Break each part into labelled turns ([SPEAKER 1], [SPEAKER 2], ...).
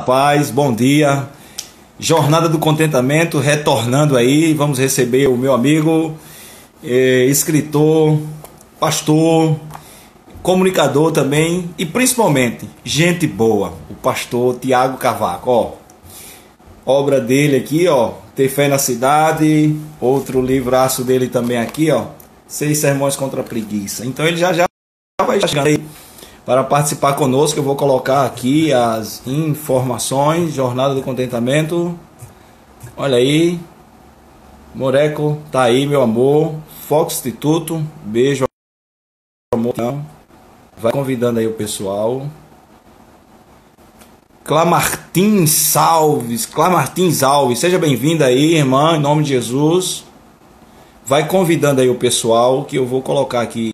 [SPEAKER 1] Paz, bom dia. Jornada do Contentamento, retornando aí. Vamos receber o meu amigo, escritor, pastor, comunicador também e principalmente gente boa, o pastor Tiago Cavaco. Ó, obra dele aqui, ó, Ter Fé na Cidade, outro livraço dele também aqui, ó, 6 Sermões contra a Preguiça. Então ele já vai chegando aí para participar conosco. Eu vou colocar aqui as informações. Jornada do Contentamento. Olha aí, Moreco, tá aí, meu amor. Foco Instituto, beijo, amor. Vai convidando aí o pessoal. Clamartins Alves, seja bem-vinda aí, irmã, em nome de Jesus. Vai convidando aí o pessoal, que eu vou colocar aqui.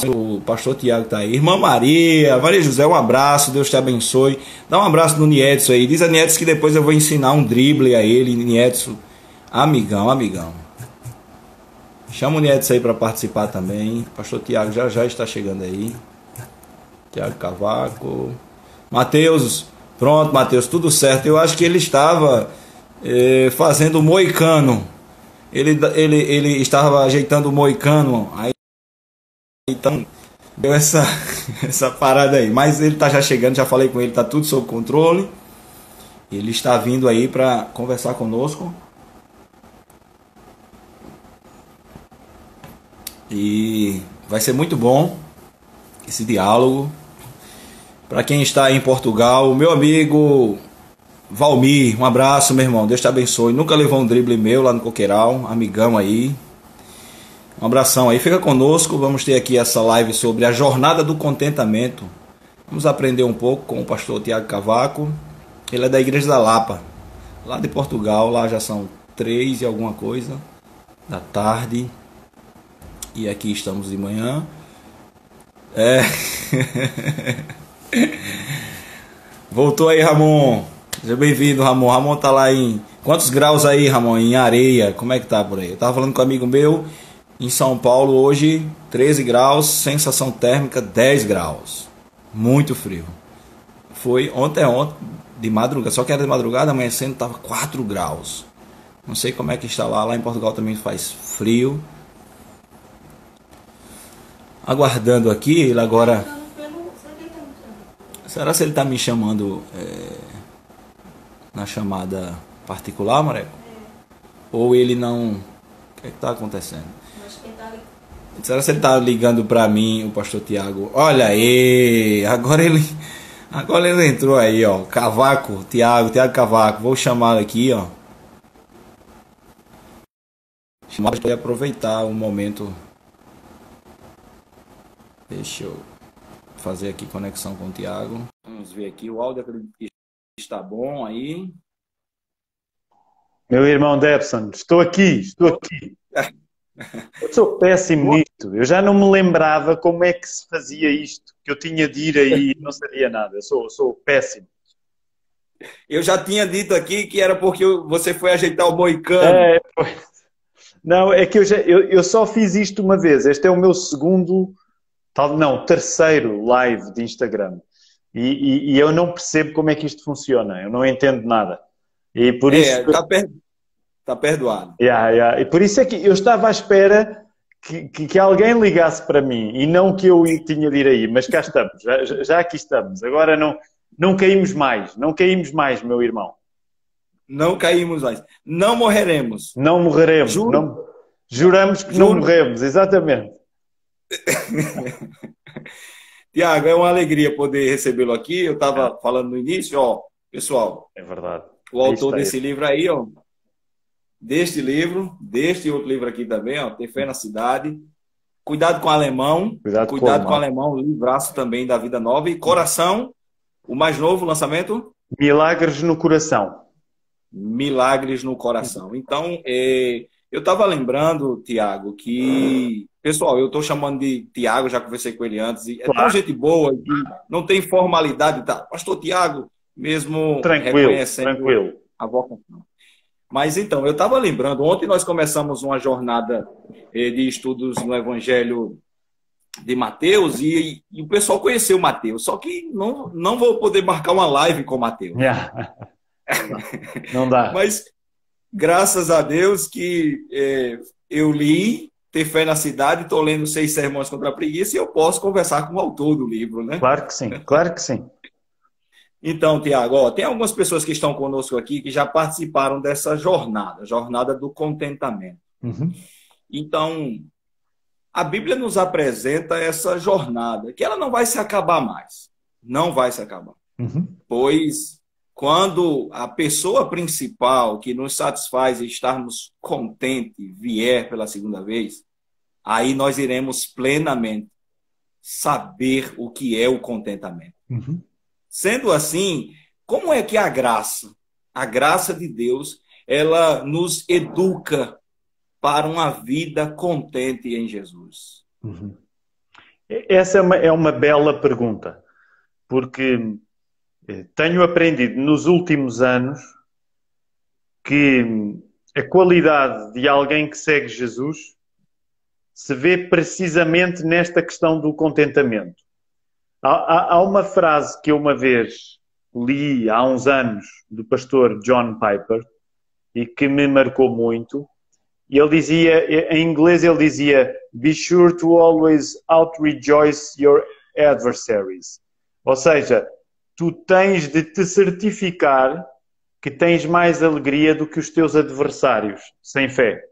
[SPEAKER 1] O pastor Tiago está aí. Irmã Maria José, um abraço, Deus te abençoe. Dá um abraço no Niedson aí. Diz a Niedson que depois eu vou ensinar um drible a ele. Niedson, amigão. Chama o Niedson aí para participar também. Pastor Tiago já está chegando aí. Tiago Cavaco. Mateus, pronto, Mateus, tudo certo. Eu acho que ele estava fazendo o moicano. Ele estava ajeitando o moicano. Aí então, deu essa parada aí. Mas ele está já chegando, já falei com ele, está tudo sob controle. Ele está vindo aí para conversar conosco. E vai ser muito bom esse diálogo. Para quem está aí em Portugal, meu amigo Valmir, um abraço, meu irmão. Deus te abençoe. Nunca levou um drible meu lá no Coqueiral, amigão aí. Um abração aí, fica conosco, vamos ter aqui essa live sobre a Jornada do Contentamento. Vamos aprender um pouco com o pastor Tiago Cavaco. Ele é da Igreja da Lapa, lá de Portugal. Lá já são 3 e alguma coisa da tarde. E aqui estamos de manhã. Voltou aí, Ramon. Seja bem-vindo, Ramon. Ramon tá lá em... Quantos graus aí, Ramon? Em areia? Como é que tá por aí? Eu tava falando com um amigo meu... Em São Paulo hoje 13 graus, sensação térmica 10 graus. Muito frio. Foi ontem de madrugada, só que era de madrugada, amanhecendo estava 4 graus. Não sei como é que está lá em Portugal também faz frio. Aguardando aqui, ele agora... Será que ele está me chamando na chamada particular, Mareco? Ou ele não... O que está acontecendo? Será que ele está ligando para mim, o pastor Tiago? Olha aí, agora ele entrou aí, ó. Cavaco, Tiago Cavaco. Vou chamar aqui, ó. Chamar para aproveitar o momento. Deixa eu fazer aqui conexão com o Tiago. Vamos ver aqui o áudio, está bom aí.
[SPEAKER 2] Meu irmão Debson, estou aqui. Eu sou péssimo nisto. Eu já não me lembrava como é que se fazia isto. Que eu tinha de ir aí e não sabia nada. Eu sou péssimo.
[SPEAKER 1] Eu já tinha dito aqui que era porque você foi ajeitar o moicano.
[SPEAKER 2] Não, é que eu só fiz isto uma vez. Este é o meu terceiro live de Instagram. E eu não percebo como é que isto funciona. Eu não entendo nada. E por isso...
[SPEAKER 1] Está perdoado.
[SPEAKER 2] E por isso é que eu estava à espera que alguém ligasse para mim e não que eu tinha de ir aí. Mas cá estamos, já aqui estamos. Agora não caímos mais, meu irmão.
[SPEAKER 1] Não caímos mais. Não morreremos.
[SPEAKER 2] Não morreremos. Juramos que não morremos, exatamente.
[SPEAKER 1] Tiago, é uma alegria poder recebê-lo aqui. Eu estava falando no início, ó, pessoal.
[SPEAKER 2] É verdade.
[SPEAKER 1] O autor desse livro aí, ó. Deste livro, deste outro livro aqui também, ó, Ter Fé na Cidade. Cuidado com o Alemão. Cuidado com o Alemão, livraço também da Vida Nova. E Coração, o mais novo lançamento?
[SPEAKER 2] Milagres no Coração.
[SPEAKER 1] Milagres no Coração. Então, eu estava lembrando, Tiago, que... Pessoal, eu estou chamando de Tiago, já conversei com ele antes. E é tão gente boa, que não tem formalidade e tal. Pastor Tiago, mesmo reconhecendo a vocação. Mas então, eu estava lembrando, ontem nós começamos uma jornada de estudos no Evangelho de Mateus e o pessoal conheceu Mateus, só que não vou poder marcar uma live com Mateus.
[SPEAKER 2] Yeah. Não dá.
[SPEAKER 1] Mas graças a Deus que eu li Ter Fé na Cidade, estou lendo 6 Sermões contra a Preguiça e eu posso conversar com o autor do livro, né?
[SPEAKER 2] Claro que sim, claro que sim.
[SPEAKER 1] Então, Tiago, tem algumas pessoas que estão conosco aqui que já participaram dessa jornada do contentamento.
[SPEAKER 2] Uhum.
[SPEAKER 1] Então, a Bíblia nos apresenta essa jornada, que ela não vai se acabar mais. Não vai se acabar.
[SPEAKER 2] Uhum.
[SPEAKER 1] Pois, quando a pessoa principal que nos satisfaz e estarmos contentes vier pela segunda vez, aí nós iremos plenamente saber o que é o contentamento.
[SPEAKER 2] Uhum.
[SPEAKER 1] Sendo assim, como é que a graça de Deus, ela nos educa para uma vida contente em Jesus?
[SPEAKER 2] Uhum. Essa é uma bela pergunta, porque tenho aprendido nos últimos anos que a qualidade de alguém que segue Jesus se vê precisamente nesta questão do contentamento. Há uma frase que eu uma vez li há uns anos do pastor John Piper e que me marcou muito. E ele dizia, em inglês ele dizia, "Be sure to always out-rejoice your adversaries." Ou seja, tu tens de te certificar que tens mais alegria do que os teus adversários, sem fé.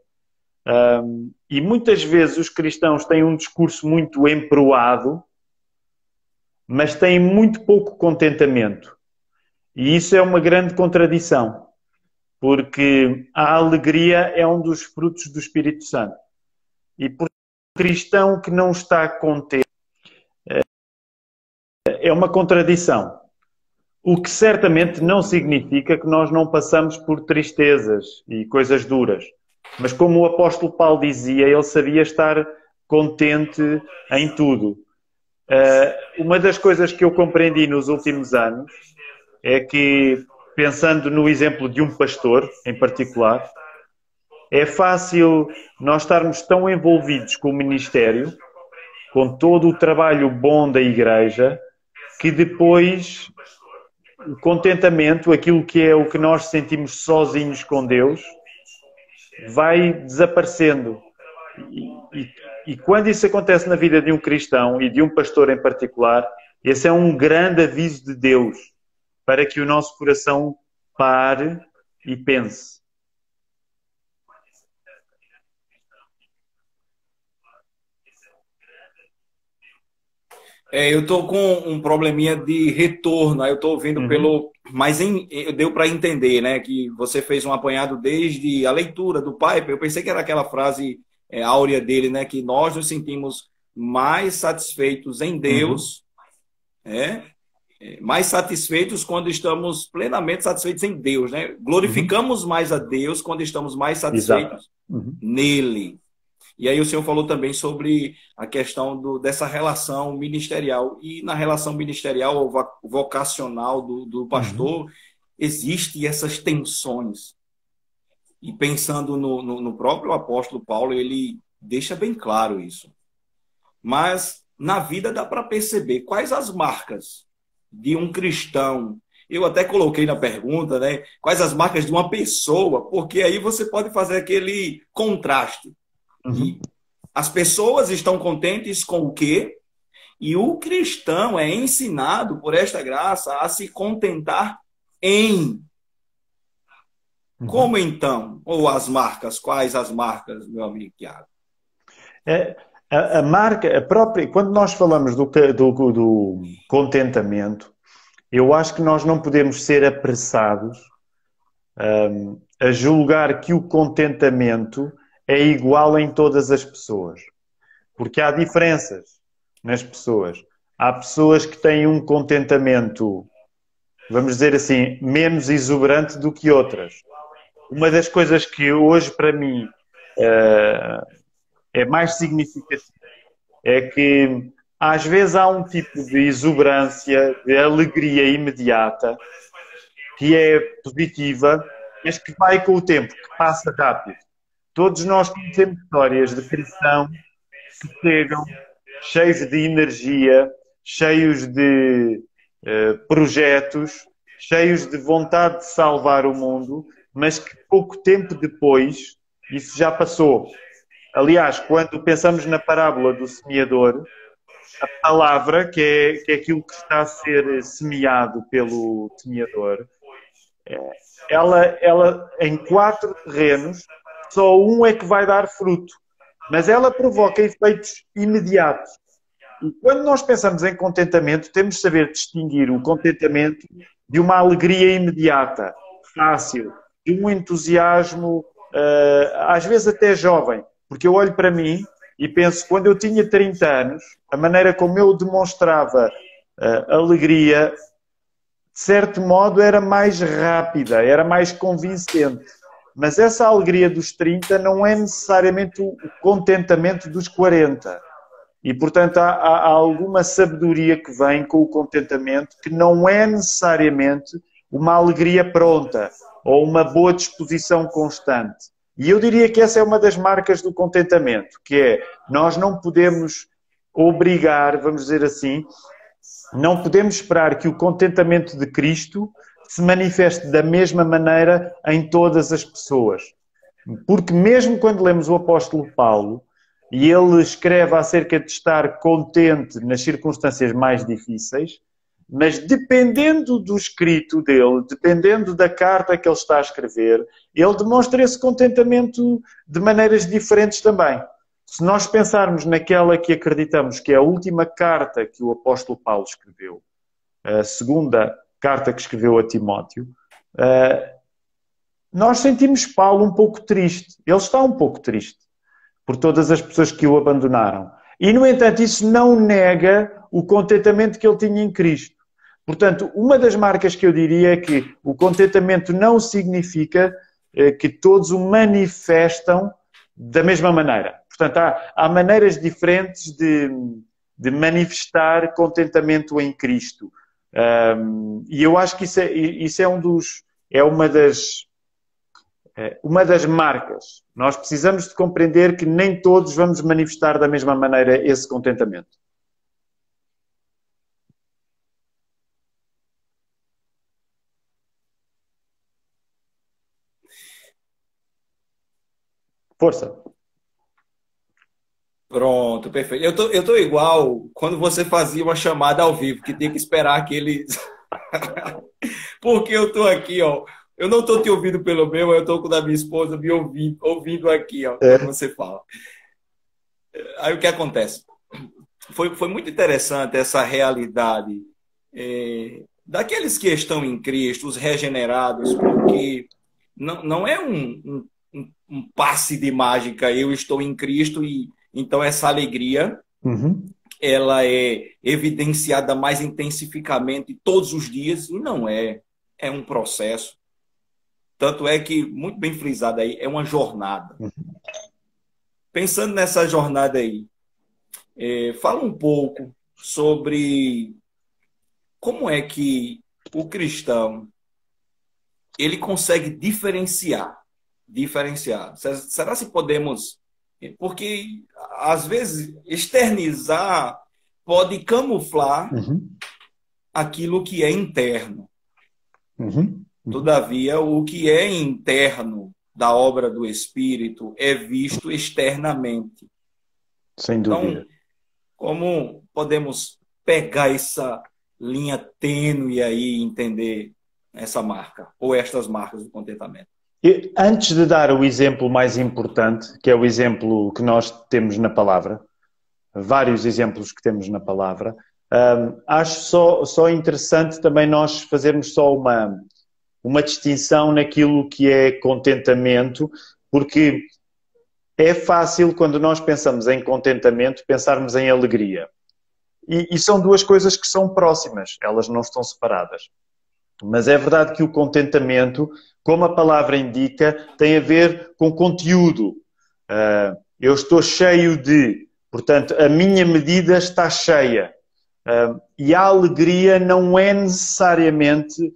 [SPEAKER 2] E muitas vezes os cristãos têm um discurso muito emproado, mas têm muito pouco contentamento. E isso é uma grande contradição, porque a alegria é um dos frutos do Espírito Santo. E por um cristão que não está contente, é uma contradição. O que certamente não significa que nós não passamos por tristezas e coisas duras. Mas como o apóstolo Paulo dizia, ele sabia estar contente em tudo. Uma das coisas que eu compreendi nos últimos anos é que, pensando no exemplo de um pastor em particular, é fácil nós estarmos tão envolvidos com o ministério, com todo o trabalho bom da igreja, que depois o contentamento, aquilo que é o que nós sentimos sozinhos com Deus, vai desaparecendo. E quando isso acontece na vida de um cristão e de um pastor em particular, esse é um grande aviso de Deus para que o nosso coração pare e pense.
[SPEAKER 1] Eu estou com um probleminha de retorno, aí eu estou ouvindo pelo... Mas deu para entender, né? Que você fez um apanhado desde a leitura do Piper. Eu pensei que era aquela frase áurea dele, né? Que nós nos sentimos mais satisfeitos em Deus, mais satisfeitos quando estamos plenamente satisfeitos em Deus, né? Glorificamos mais a Deus quando estamos mais satisfeitos nele. E aí o senhor falou também sobre a questão dessa relação ministerial. E na relação ministerial ou vocacional do pastor, existem essas tensões. E pensando no próprio apóstolo Paulo, ele deixa bem claro isso. Mas na vida dá para perceber quais as marcas de um cristão. Eu até coloquei na pergunta, né? Quais as marcas de uma pessoa, porque aí você pode fazer aquele contraste. E as pessoas estão contentes com o quê? E o cristão é ensinado por esta graça a se contentar em. Como então? Ou as marcas? Quais as marcas, meu amigo Tiago?
[SPEAKER 2] A marca, a própria, quando nós falamos do contentamento, eu acho que nós não podemos ser apressados a julgar que o contentamento é igual em todas as pessoas. Porque há diferenças nas pessoas. Há pessoas que têm um contentamento, vamos dizer assim, menos exuberante do que outras. Uma das coisas que hoje para mim é mais significativo é que às vezes há um tipo de exuberância, de alegria imediata que é positiva, mas que vai com o tempo, que passa rápido. Todos nós conhecemos histórias de cristãos que chegam cheios de energia, cheios de projetos, cheios de vontade de salvar o mundo, mas que pouco tempo depois isso já passou. Aliás, quando pensamos na parábola do semeador, a palavra, que é aquilo que está a ser semeado pelo semeador, ela em 4 terrenos, só um é que vai dar fruto. Mas ela provoca efeitos imediatos. E quando nós pensamos em contentamento, temos de saber distinguir o contentamento de uma alegria imediata, fácil, de um entusiasmo, às vezes até jovem. Porque eu olho para mim e penso, quando eu tinha 30 anos, a maneira como eu demonstrava alegria, de certo modo, era mais rápida, era mais convincente. Mas essa alegria dos 30 não é necessariamente o contentamento dos 40. E, portanto, há alguma sabedoria que vem com o contentamento que não é necessariamente uma alegria pronta ou uma boa disposição constante. E eu diria que essa é uma das marcas do contentamento, que é, nós não podemos obrigar, vamos dizer assim, não podemos esperar que o contentamento de Cristo se manifeste da mesma maneira em todas as pessoas. Porque mesmo quando lemos o apóstolo Paulo, e ele escreve acerca de estar contente nas circunstâncias mais difíceis, mas dependendo do escrito dele, dependendo da carta que ele está a escrever, ele demonstra esse contentamento de maneiras diferentes também. Se nós pensarmos naquela que acreditamos que é a última carta que o apóstolo Paulo escreveu, a segunda carta que escreveu a Timóteo, nós sentimos Paulo um pouco triste. Ele está um pouco triste por todas as pessoas que o abandonaram. E, no entanto, isso não nega o contentamento que ele tinha em Cristo. Portanto, uma das marcas que eu diria é que o contentamento não significa que todos o manifestam da mesma maneira. Portanto, há maneiras diferentes de manifestar contentamento em Cristo. E eu acho que isso é uma das marcas. Nós precisamos de compreender que nem todos vamos manifestar da mesma maneira esse contentamento. Força.
[SPEAKER 1] Pronto, perfeito. Eu tô igual quando você fazia uma chamada ao vivo, que tem que esperar aqueles. Porque eu tô aqui, ó. Eu não tô te ouvindo pelo meu, eu tô com o da minha esposa me ouvindo aqui, ó, quando você fala. Aí o que acontece? Foi muito interessante essa realidade daqueles que estão em Cristo, os regenerados, porque não é um passe de mágica, eu estou em Cristo e então essa alegria ela é evidenciada mais intensificamente todos os dias, e não é um processo. Tanto é que, muito bem frisado aí, é uma jornada. Pensando nessa jornada aí, fala um pouco sobre como é que o cristão ele consegue diferenciar. Será se podemos... Porque, às vezes, externizar pode camuflar aquilo que é interno. Todavia, o que é interno da obra do Espírito é visto externamente.
[SPEAKER 2] Sem dúvida.
[SPEAKER 1] Então, como podemos pegar essa linha tênue aí e entender essa marca, ou estas marcas do contentamento?
[SPEAKER 2] E, antes de dar o exemplo mais importante, que é o exemplo que nós temos na palavra, vários exemplos que temos na palavra, acho só interessante também nós fazermos só uma distinção naquilo que é contentamento, porque é fácil, quando nós pensamos em contentamento, pensarmos em alegria. E são duas coisas que são próximas, elas não estão separadas. Mas é verdade que o contentamento, como a palavra indica, tem a ver com conteúdo. Eu estou cheio de, portanto, a minha medida está cheia. E a alegria não é necessariamente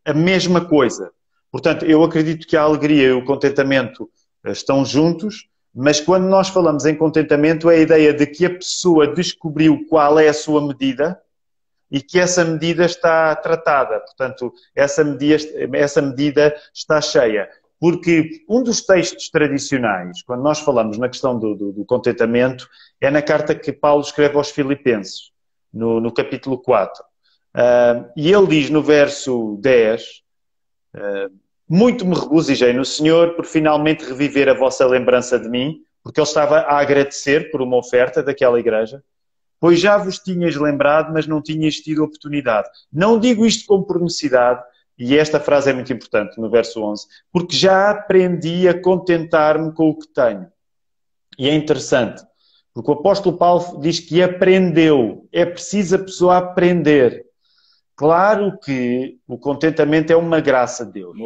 [SPEAKER 2] a mesma coisa. Portanto, eu acredito que a alegria e o contentamento estão juntos, Mas quando nós falamos em contentamento, é a ideia de que a pessoa descobriu qual é a sua medida e que essa medida está tratada. Portanto, essa medida está cheia. Porque um dos textos tradicionais, quando nós falamos na questão do contentamento, é na carta que Paulo escreve aos Filipenses, no capítulo 4. E ele diz no verso 10, muito me regozijei no Senhor por finalmente reviver a vossa lembrança de mim, porque ele estava a agradecer por uma oferta daquela igreja, pois já vos tinhas lembrado, mas não tinhas tido oportunidade. Não digo isto como por necessidade, e esta frase é muito importante no verso 11, porque já aprendi a contentar-me com o que tenho. E é interessante, porque o apóstolo Paulo diz que aprendeu. É preciso a pessoa aprender. Claro que o contentamento é uma graça de Deus.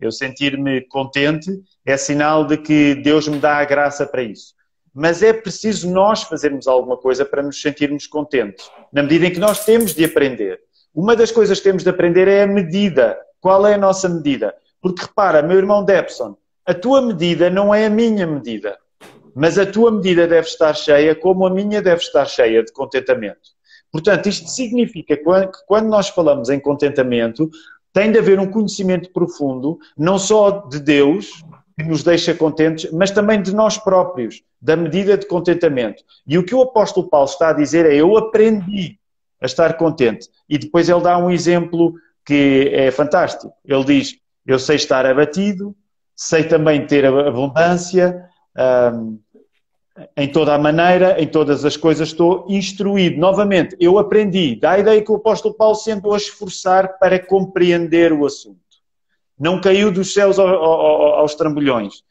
[SPEAKER 2] Eu sentir-me contente é sinal de que Deus me dá a graça para isso. Mas é preciso nós fazermos alguma coisa para nos sentirmos contentes, na medida em que nós temos de aprender. Uma das coisas que temos de aprender é a medida. Qual é a nossa medida? Porque repara, meu irmão Debson, a tua medida não é a minha medida, mas a tua medida deve estar cheia como a minha deve estar cheia de contentamento. Portanto, isto significa que quando nós falamos em contentamento, tem de haver um conhecimento profundo, não só de Deus, que nos deixa contentes, mas também de nós próprios, da medida de contentamento. E o que o apóstolo Paulo está a dizer é: eu aprendi a estar contente. E depois ele dá um exemplo que é fantástico. Ele diz: eu sei estar abatido, sei também ter abundância, em toda a maneira, em todas as coisas estou instruído. Novamente, eu aprendi. Dá a ideia que o apóstolo Paulo se andou a esforçar para compreender o assunto. Não caiu dos céus aos trambolhões.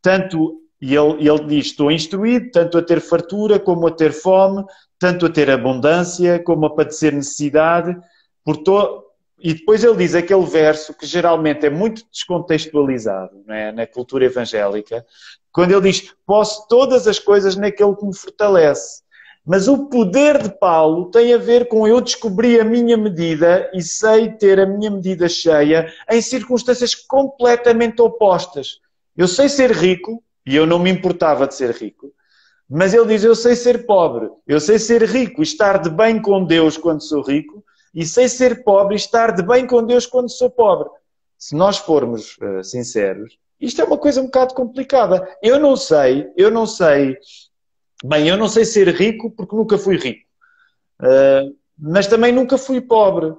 [SPEAKER 2] Tanto, e ele diz, estou instruído, tanto a ter fartura como a ter fome, tanto a ter abundância como a padecer necessidade. E depois ele diz aquele verso que geralmente é muito descontextualizado, não é? Na cultura evangélica, quando ele diz, posso todas as coisas naquele que me fortalece. Mas o poder de Paulo tem a ver com eu descobrir a minha medida e sei ter a minha medida cheia em circunstâncias completamente opostas. Eu sei ser rico, e eu não me importava de ser rico, mas ele diz, eu sei ser pobre, eu sei ser rico e estar de bem com Deus quando sou rico, e sei ser pobre e estar de bem com Deus quando sou pobre. Se nós formos sinceros, isto é uma coisa um bocado complicada. Eu não sei ser rico porque nunca fui rico. Mas também nunca fui pobre.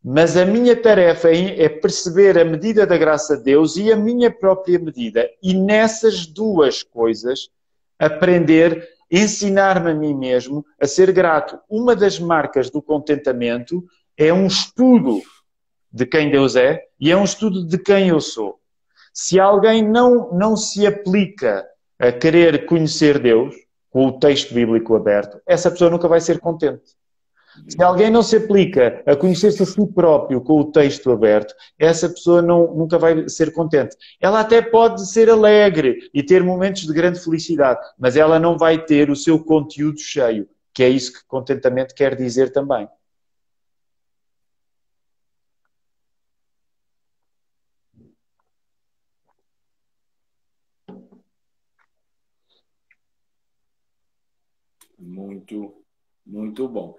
[SPEAKER 2] Mas a minha tarefa é perceber a medida da graça de Deus e a minha própria medida. E nessas duas coisas, aprender, ensinar-me a mim mesmo a ser grato. Uma das marcas do contentamento é um estudo de quem Deus é e é um estudo de quem eu sou. Se alguém não se aplica a querer conhecer Deus, com o texto bíblico aberto, essa pessoa nunca vai ser contente. Se alguém não se aplica a conhecer-se a si próprio com o texto aberto, essa pessoa nunca vai ser contente. Ela até pode ser alegre e ter momentos de grande felicidade, mas ela não vai ter o seu conteúdo cheio, que é isso que contentamento quer dizer também.
[SPEAKER 1] Muito bom.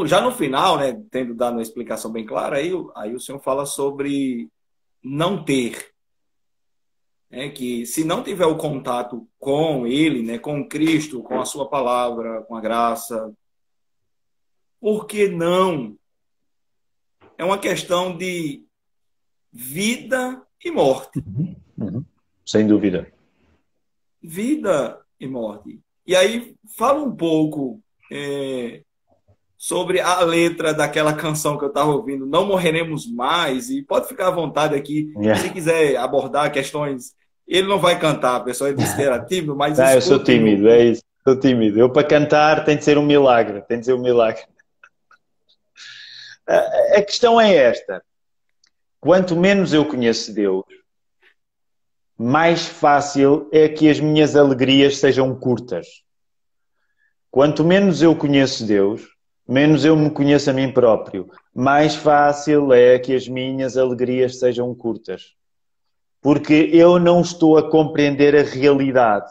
[SPEAKER 1] Já no final, né, tendo dado uma explicação bem clara, aí o senhor fala sobre não ter. Que se não tiver o contato com ele, né, com Cristo, com a sua palavra, com a graça, por que não? É uma questão de vida e morte.
[SPEAKER 2] Sem dúvida.
[SPEAKER 1] Vida e morte. E aí, fala um pouco sobre a letra daquela canção que eu estava ouvindo, Não Morreremos Mais, e pode ficar à vontade aqui, se quiser abordar questões. Ele não vai cantar, pessoal, ele disse que era tímido, mas...
[SPEAKER 2] Não, eu sou tímido, é isso, sou tímido. Eu, para cantar, tem de ser um milagre, tem de ser um milagre. A questão é esta. Quanto menos eu conheço Deus, mais fácil é que as minhas alegrias sejam curtas. Quanto menos eu conheço Deus, menos eu me conheço a mim próprio. Mais fácil é que as minhas alegrias sejam curtas. porque eu não estou a compreender a realidade.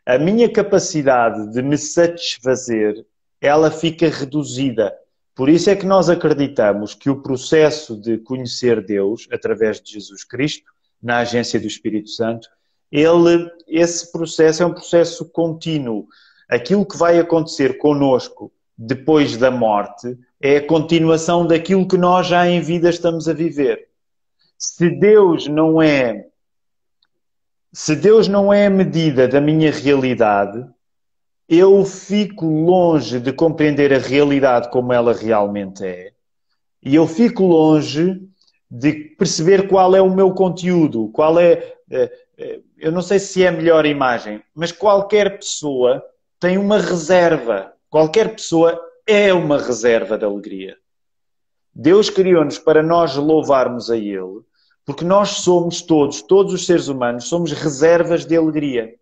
[SPEAKER 2] A minha capacidade de me satisfazer, ela fica reduzida. Por isso é que nós acreditamos que o processo de conhecer Deus, através de Jesus Cristo, na agência do Espírito Santo, esse processo é um processo contínuo. Aquilo que vai acontecer connosco depois da morte é a continuação daquilo que nós já em vida estamos a viver. Se Deus não é a medida da minha realidade, eu fico longe de compreender a realidade como ela realmente é, e eu fico longe de perceber qual é o meu conteúdo, eu não sei se é a melhor imagem, mas qualquer pessoa tem uma reserva, qualquer pessoa é uma reserva de alegria. Deus criou-nos para nós louvarmos a Ele, porque nós somos todos os seres humanos, somos reservas de alegria.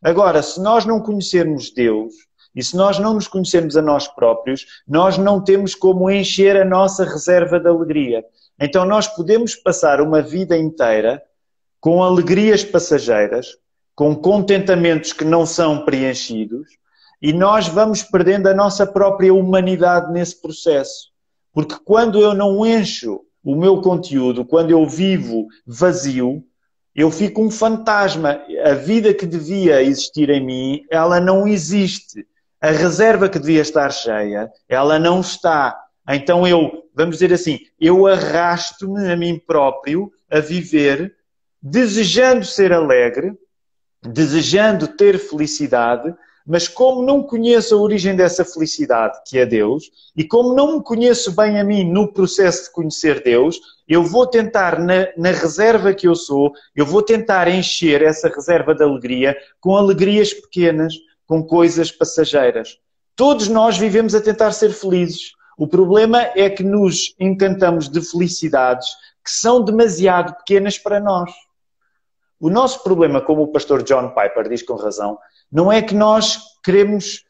[SPEAKER 2] Agora, se nós não conhecermos Deus e se nós não nos conhecermos a nós próprios, nós não temos como encher a nossa reserva de alegria. Então nós podemos passar uma vida inteira com alegrias passageiras, com contentamentos que não são preenchidos, e nós vamos perdendo a nossa própria humanidade nesse processo. Porque quando eu não encho o meu conteúdo, quando eu vivo vazio, eu fico um fantasma. A vida que devia existir em mim, ela não existe. A reserva que devia estar cheia, ela não está. Então vamos dizer assim, eu arrasto-me a mim próprio a viver desejando ser alegre, desejando ter felicidade, mas como não conheço a origem dessa felicidade, que é Deus, e como não me conheço bem a mim no processo de conhecer Deus, eu vou tentar, na reserva que eu sou, eu vou tentar encher essa reserva de alegria com alegrias pequenas, com coisas passageiras. Todos nós vivemos a tentar ser felizes. O problema é que nos encantamos de felicidades que são demasiado pequenas para nós. O nosso problema, como o pastor John Piper diz com razão, não é que nós queremos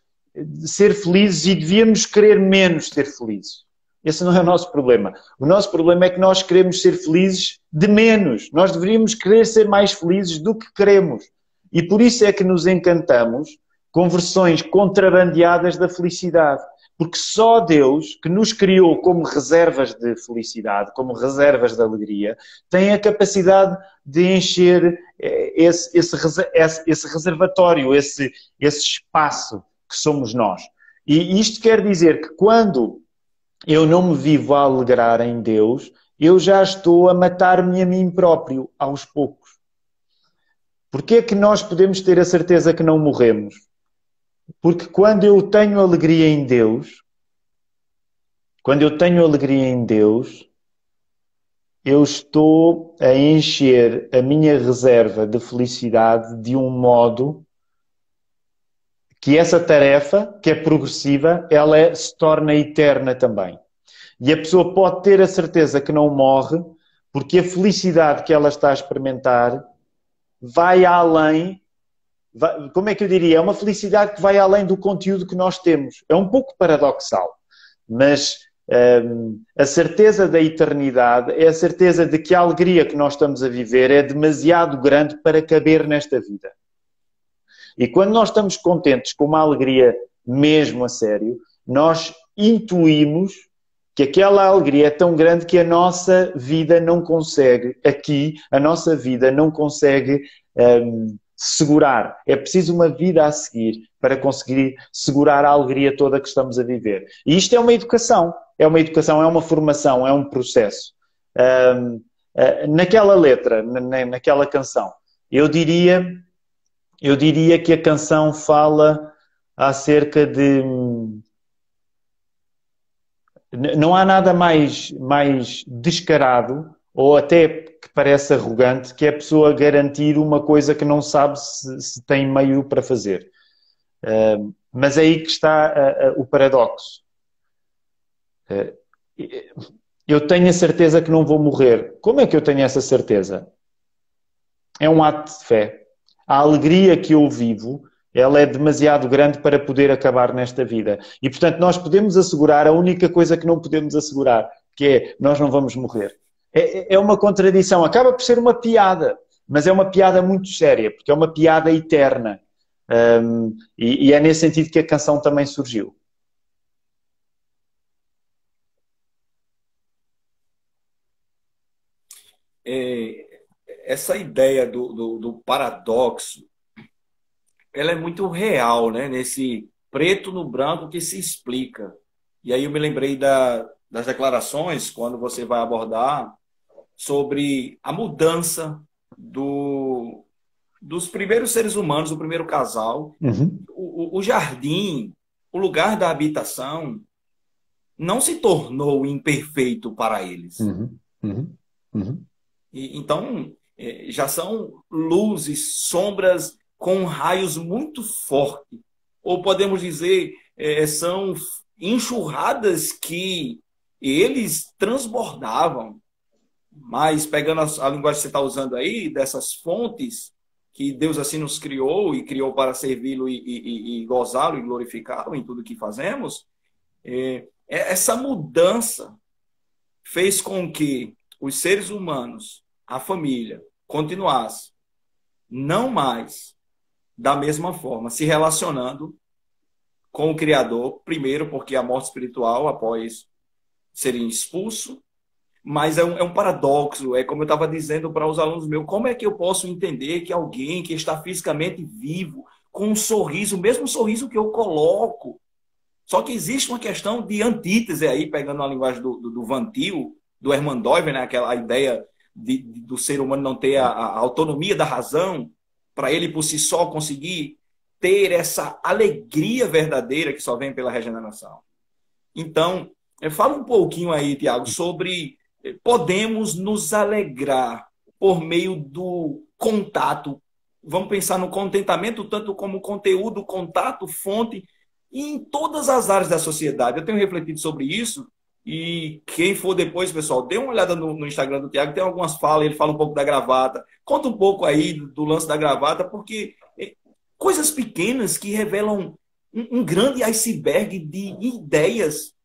[SPEAKER 2] ser felizes e devíamos querer menos ser felizes. Esse não é o nosso problema. O nosso problema é que nós queremos ser felizes de menos. Nós deveríamos querer ser mais felizes do que queremos. E por isso é que nos encantamos com versões contrabandeadas da felicidade. Porque só Deus, que nos criou como reservas de felicidade, como reservas de alegria, tem a capacidade de encher esse reservatório, esse espaço que somos nós. E isto quer dizer que quando eu não me vivo a alegrar em Deus, eu já estou a matar-me a mim próprio, aos poucos. Porquê é que nós podemos ter a certeza que não morremos? Porque quando eu tenho alegria em Deus, eu estou a encher a minha reserva de felicidade de um modo que essa tarefa, que é progressiva, ela se torna eterna também. E a pessoa pode ter a certeza que não morre, porque a felicidade que ela está a experimentar vai além. Como é que eu diria? É uma felicidade que vai além do conteúdo que nós temos. É um pouco paradoxal, mas a certeza da eternidade é a certeza de que a alegria que nós estamos a viver é demasiado grande para caber nesta vida. E quando nós estamos contentes com uma alegria mesmo a sério, nós intuímos que aquela alegria é tão grande que a nossa vida não consegue, a nossa vida não consegue segurar. É preciso uma vida a seguir para conseguir segurar a alegria toda que estamos a viver. E isto é uma educação. É uma formação, é um processo. Naquela letra, naquela canção, eu diria que a canção fala acerca de... Não há nada mais descarado ou até que parece arrogante que é a pessoa garantir uma coisa que não sabe se tem meio para fazer. Mas é aí que está o paradoxo. Eu tenho a certeza que não vou morrer. Como é que eu tenho essa certeza? É um ato de fé. A alegria que eu vivo, ela é demasiado grande para poder acabar nesta vida. E, portanto, nós podemos assegurar a única coisa que não podemos assegurar, que é, nós não vamos morrer. É uma contradição. Acaba por ser uma piada. mas é uma piada muito séria, porque é uma piada eterna. E é nesse sentido que a canção também surgiu.
[SPEAKER 1] Essa ideia do paradoxo, ela é muito real, né? Nesse preto no branco que se explica. E aí eu me lembrei das declarações, quando você vai abordar sobre a mudança dos primeiros seres humanos, o primeiro casal.
[SPEAKER 2] Uhum.
[SPEAKER 1] O jardim, o lugar da habitação, não se tornou imperfeito para eles.
[SPEAKER 2] Uhum. Uhum. Uhum.
[SPEAKER 1] Então, já são luzes, sombras com raios muito fortes. Ou podemos dizer, são enxurradas que eles transbordavam. Mas pegando a linguagem que você está usando aí, dessas fontes que Deus assim nos criou e criou para servi-lo e gozá-lo e glorificá-lo em tudo que fazemos, essa mudança fez com que os seres humanos, a família, continuasse não mais da mesma forma, se relacionando com o Criador, primeiro porque a morte espiritual, após serem expulsos, mas é um paradoxo, é como eu estava dizendo para os alunos meus, como é que eu posso entender que alguém que está fisicamente vivo, com um sorriso, o mesmo sorriso que eu coloco, só que existe uma questão de antítese aí, pegando a linguagem do Van Til, do Hermann Doiver, né? Aquela ideia do ser humano não ter a autonomia da razão, para ele por si só conseguir ter essa alegria verdadeira que só vem pela regeneração. Então, fala um pouquinho aí, Tiago, sobre podemos nos alegrar por meio do contato. Vamos pensar no contentamento, tanto como conteúdo, contato, fonte, e em todas as áreas da sociedade. Eu tenho refletido sobre isso, e quem for depois, pessoal, dê uma olhada no Instagram do Tiago, tem algumas falas, ele fala um pouco da gravata, conta um pouco aí do lance da gravata, porque coisas pequenas que revelam um grande iceberg de ideias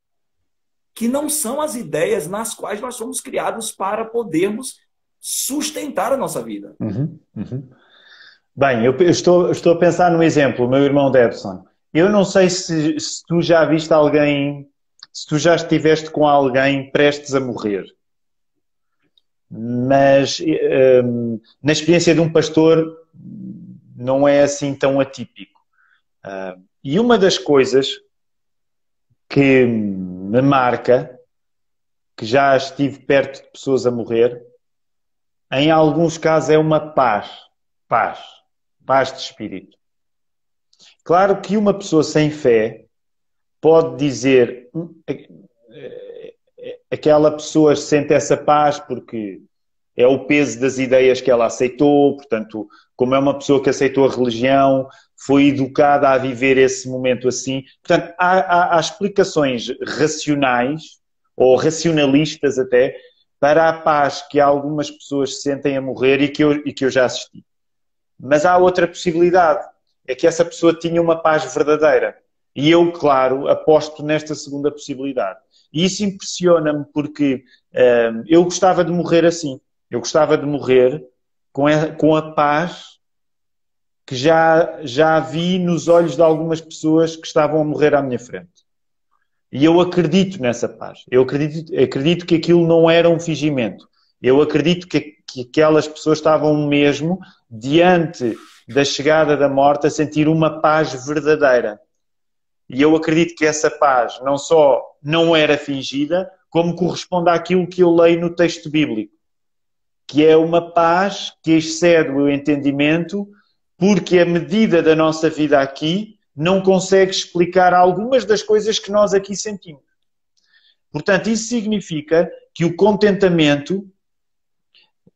[SPEAKER 1] que não são as ideias nas quais nós somos criados para podermos sustentar a nossa vida.
[SPEAKER 2] Uhum. Uhum. Bem, eu estou a pensar no exemplo, o meu irmão Debson. Eu não sei se tu já viste alguém, se tu já estiveste com alguém prestes a morrer, mas na experiência de um pastor não é assim tão atípico. E uma das coisas que me marca, que já estive perto de pessoas a morrer, em alguns casos é uma paz de espírito. Claro que uma pessoa sem fé pode dizer aquela pessoa sente essa paz porque é o peso das ideias que ela aceitou, portanto, como é uma pessoa que aceitou a religião, foi educada a viver esse momento assim. Portanto, há explicações racionais, ou racionalistas até, para a paz que algumas pessoas sentem a morrer e que eu já assisti. Mas há outra possibilidade, é que essa pessoa tinha uma paz verdadeira. E eu, claro, aposto nesta segunda possibilidade. E isso impressiona-me porque eu gostava de morrer assim. Eu gostava de morrer com a paz que já vi nos olhos de algumas pessoas que estavam a morrer à minha frente. E eu acredito nessa paz. Eu acredito que aquilo não era um fingimento. Eu acredito que aquelas pessoas estavam mesmo, diante da chegada da morte, a sentir uma paz verdadeira. E eu acredito que essa paz não só não era fingida, como corresponde àquilo que eu leio no texto bíblico. Que é uma paz que excede o entendimento, porque a medida da nossa vida aqui não consegue explicar algumas das coisas que nós aqui sentimos. Portanto, isso significa que o contentamento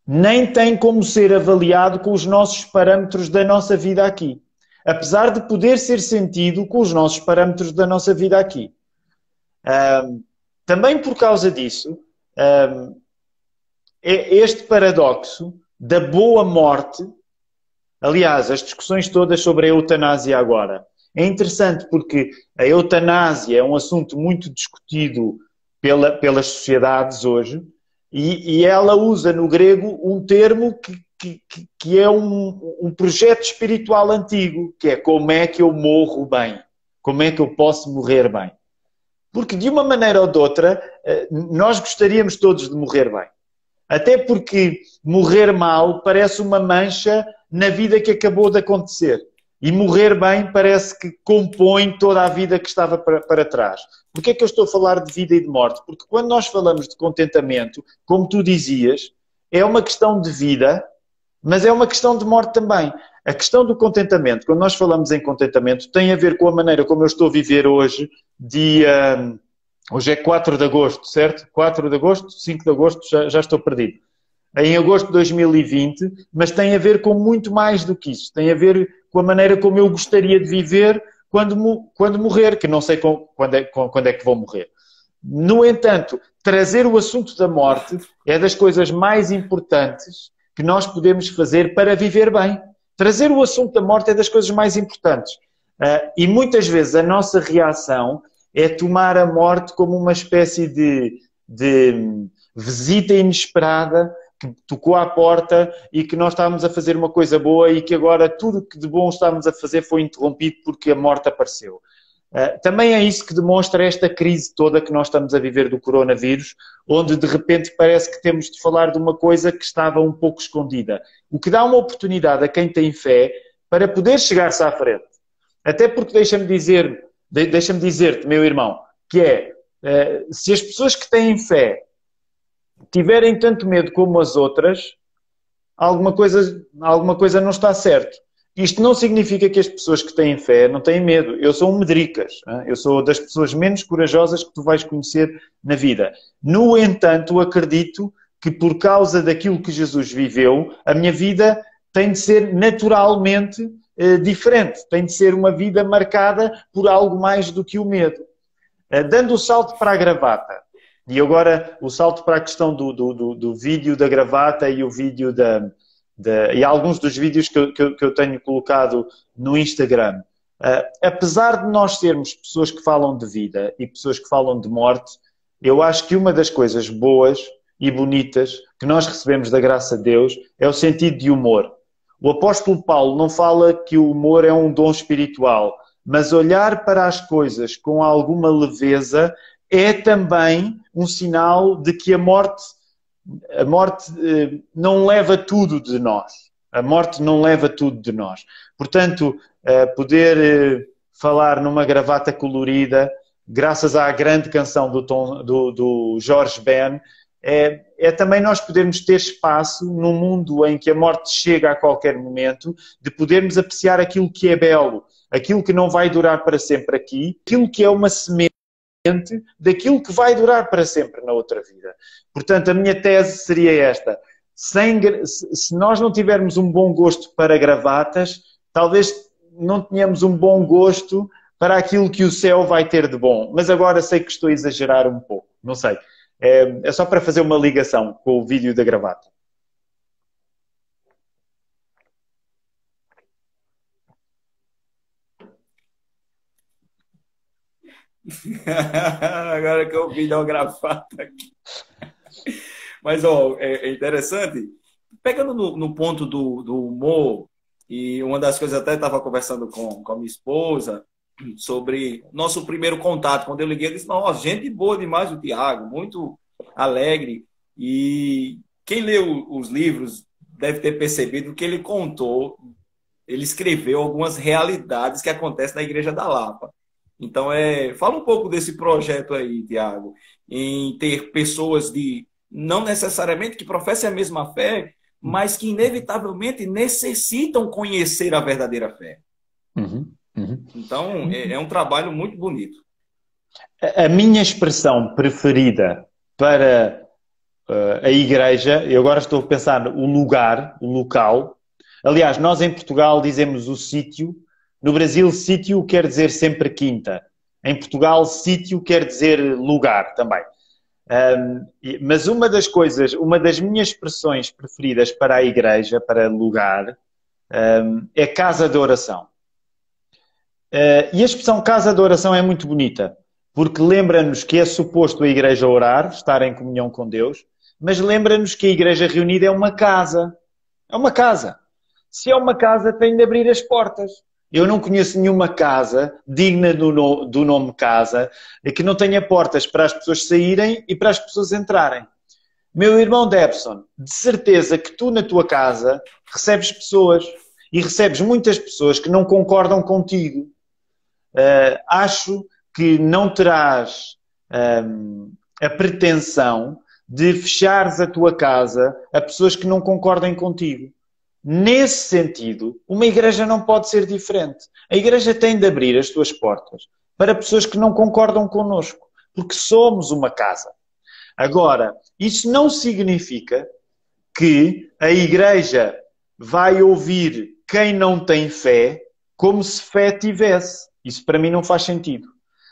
[SPEAKER 2] nem tem como ser avaliado com os nossos parâmetros da nossa vida aqui. Apesar de poder ser sentido com os nossos parâmetros da nossa vida aqui. Também por causa disso, este paradoxo da boa morte, aliás, as discussões todas sobre a eutanásia agora, é interessante porque a eutanásia é um assunto muito discutido pelas sociedades hoje e ela usa no grego um termo que é um projeto espiritual antigo, que é como é que eu morro bem? Como é que eu posso morrer bem? Porque de uma maneira ou de outra, nós gostaríamos todos de morrer bem. Até porque morrer mal parece uma mancha na vida que acabou de acontecer. E morrer bem parece que compõe toda a vida que estava para trás. Porquê é que eu estou a falar de vida e de morte? Porque quando nós falamos de contentamento, como tu dizias, é uma questão de vida, mas é uma questão de morte também. A questão do contentamento, quando nós falamos em contentamento, tem a ver com a maneira como eu estou a viver hoje, hoje é 4 de agosto, certo? 4 de agosto, 5 de agosto, já estou perdido. Em agosto de 2020, mas tem a ver com muito mais do que isso. Tem a ver com a maneira como eu gostaria de viver quando morrer, que não sei quando é que vou morrer. No entanto, trazer o assunto da morte é das coisas mais importantes que nós podemos fazer para viver bem. Trazer o assunto da morte é das coisas mais importantes. E muitas vezes a nossa reação é tomar a morte como uma espécie de visita inesperada que tocou à porta e que nós estávamos a fazer uma coisa boa e que agora tudo que de bom estávamos a fazer foi interrompido porque a morte apareceu. Também é isso que demonstra esta crise toda que nós estamos a viver do coronavírus, onde de repente parece que temos de falar de uma coisa que estava um pouco escondida. O que dá uma oportunidade a quem tem fé para poder chegar-se à frente. Até porque deixa-me dizer-te, meu irmão, que se as pessoas que têm fé tiverem tanto medo como as outras, alguma coisa não está certo. Isto não significa que as pessoas que têm fé não têm medo. Eu sou um medricas. Eu sou das pessoas menos corajosas que tu vais conhecer na vida. No entanto, acredito que por causa daquilo que Jesus viveu, a minha vida tem de ser naturalmente diferente. Tem de ser uma vida marcada por algo mais do que o medo. Dando o salto para a gravata. E agora o salto para a questão do vídeo da gravata e o vídeo e alguns dos vídeos que eu tenho colocado no Instagram. Apesar de nós sermos pessoas que falam de vida e pessoas que falam de morte, eu acho que uma das coisas boas e bonitas que nós recebemos da graça de Deus é o sentido de humor. O apóstolo Paulo não fala que o humor é um dom espiritual, mas olhar para as coisas com alguma leveza é também um sinal de que a morte não leva tudo de nós. A morte não leva tudo de nós. Portanto, poder falar numa gravata colorida, graças à grande canção do Jorge Ben, é também nós podermos ter espaço num mundo em que a morte chega a qualquer momento, de podermos apreciar aquilo que é belo, aquilo que não vai durar para sempre aqui, aquilo que é uma semente daquilo que vai durar para sempre na outra vida. Portanto, a minha tese seria esta. Se nós não tivermos um bom gosto para gravatas, talvez não tenhamos um bom gosto para aquilo que o céu vai ter de bom. Mas agora sei que estou a exagerar um pouco. Não sei. É só para fazer uma ligação com o vídeo da gravata.
[SPEAKER 1] Agora que eu vi a gravata aqui. Mas, ó, é interessante. Pegando no ponto do humor, e uma das coisas, até estava conversando com a minha esposa sobre nosso primeiro contato. Quando eu liguei, eu disse, nossa, gente boa demais o Tiago, muito alegre. E quem leu os livros deve ter percebido que ele contou, ele escreveu algumas realidades que acontecem na Igreja da Lapa. Então, fala um pouco desse projeto aí, Tiago, em ter pessoas não necessariamente que professem a mesma fé, mas que inevitavelmente necessitam conhecer a verdadeira fé. Então, é um trabalho muito bonito.
[SPEAKER 2] A minha expressão preferida para a igreja, eu agora estou a pensar o local. Aliás, nós em Portugal dizemos o sítio. No Brasil, sítio quer dizer sempre quinta. Em Portugal, sítio quer dizer lugar também. Mas uma das minhas expressões preferidas para a igreja, para lugar, é casa de oração. E a expressão casa de oração é muito bonita, porque lembra-nos que é suposto a igreja orar, estar em comunhão com Deus, mas lembra-nos que a igreja reunida é uma casa. É uma casa. Se é uma casa, tem de abrir as portas. Eu não conheço nenhuma casa digna do nome casa que não tenha portas para as pessoas saírem e para as pessoas entrarem. Meu irmão Debson, de certeza que tu na tua casa recebes pessoas e recebes muitas pessoas que não concordam contigo. Acho que não terás a pretensão de fechares a tua casa a pessoas que não concordem contigo. Nesse sentido, uma igreja não pode ser diferente. A igreja tem de abrir as suas portas para pessoas que não concordam connosco, porque somos uma casa. Agora, isso não significa que a igreja vai ouvir quem não tem fé como se fé tivesse. Isso para mim não faz sentido.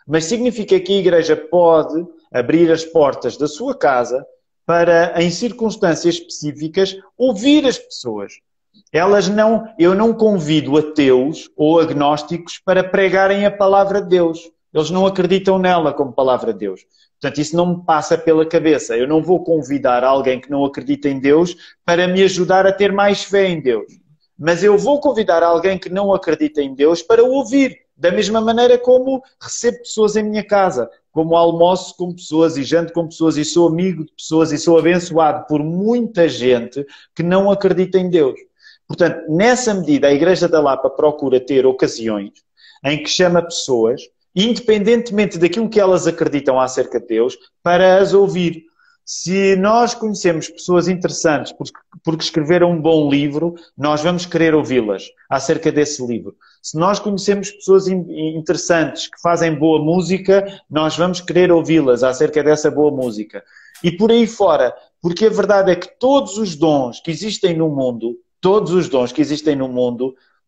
[SPEAKER 2] Mas significa que a igreja pode abrir as portas da sua casa para, em circunstâncias específicas, ouvir as pessoas. Eu não convido ateus ou agnósticos para pregarem a palavra de Deus. Eles não acreditam nela como palavra de Deus. Portanto, isso não me passa pela cabeça. Eu não vou convidar alguém que não acredita em Deus para me ajudar a ter mais fé em Deus. Mas eu vou convidar alguém que não acredita em Deus para o ouvir. Da mesma maneira como recebo pessoas em minha casa, como almoço com pessoas e janto com pessoas e sou amigo de pessoas e sou abençoado por muita gente que não acredita em Deus. Portanto, nessa medida, a Igreja da Lapa procura ter ocasiões em que chama pessoas, independentemente daquilo que elas acreditam acerca de Deus, para as ouvir. Se nós conhecemos pessoas interessantes porque escreveram um bom livro, nós vamos querer ouvi-las acerca desse livro. Se nós conhecemos pessoas interessantes que fazem boa música, nós vamos querer ouvi-las acerca dessa boa música. E por aí fora, porque a verdade é que todos os dons que existem no mundo,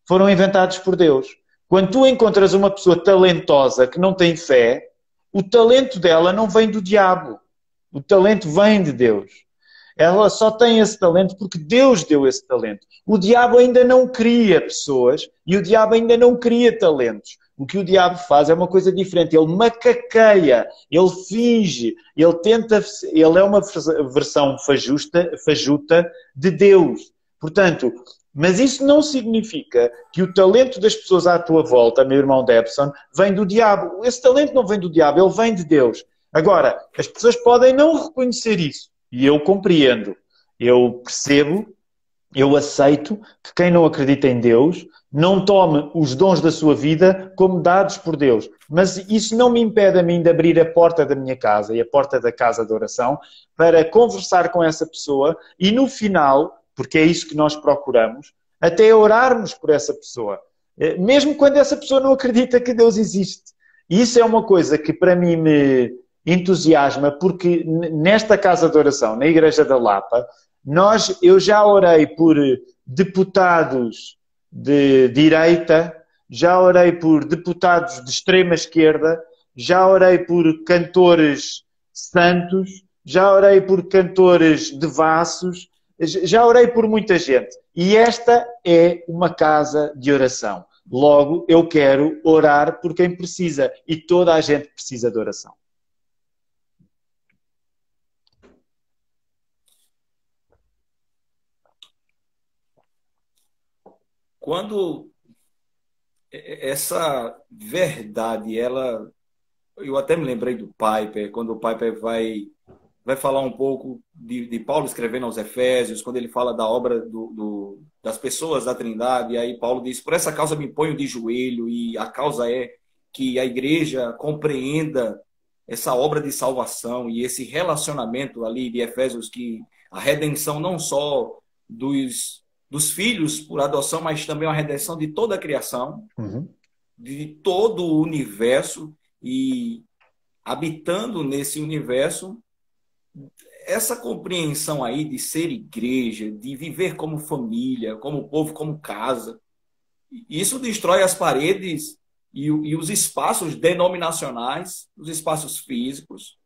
[SPEAKER 2] foram inventados por Deus. Quando tu encontras uma pessoa talentosa que não tem fé, o talento dela não vem do diabo. O talento vem de Deus. Ela só tem esse talento porque Deus deu esse talento. O diabo ainda não cria pessoas e o diabo ainda não cria talentos. O que o diabo faz é uma coisa diferente. Ele macaqueia, ele finge, ele é uma versão fajuta de Deus. Portanto, mas isso não significa que o talento das pessoas à tua volta, meu irmão Debson, vem do diabo. Esse talento não vem do diabo, ele vem de Deus. Agora, as pessoas podem não reconhecer isso. E eu compreendo, eu percebo, eu aceito que quem não acredita em Deus não tome os dons da sua vida como dados por Deus. Mas isso não me impede a mim de abrir a porta da minha casa e a porta da casa de oração para conversar com essa pessoa e no final, porque é isso que nós procuramos, até orarmos por essa pessoa. Mesmo quando essa pessoa não acredita que Deus existe. E isso é uma coisa que para mim me entusiasma, porque nesta casa de oração, na Igreja da Lapa, eu já orei por deputados de direita, já orei por deputados de extrema esquerda, já orei por cantores santos, já orei por cantores devassos, já orei por muita gente. E esta é uma casa de oração. Logo, eu quero orar por quem precisa. E toda a gente precisa de oração.
[SPEAKER 1] Quando essa verdade, eu até me lembrei do Piper, quando o Piper vai falar um pouco de Paulo escrevendo aos Efésios, quando ele fala da obra das pessoas da Trindade, e aí Paulo diz, por essa causa me ponho de joelho, e a causa é que a igreja compreenda essa obra de salvação e esse relacionamento ali de Efésios, que a redenção não só dos filhos por adoção, mas também a redenção de toda a criação, de todo o universo, e habitando nesse universo, essa compreensão aí de ser igreja, de viver como família, como povo, como casa, isso destrói as paredes e os espaços denominacionais, os espaços físicos.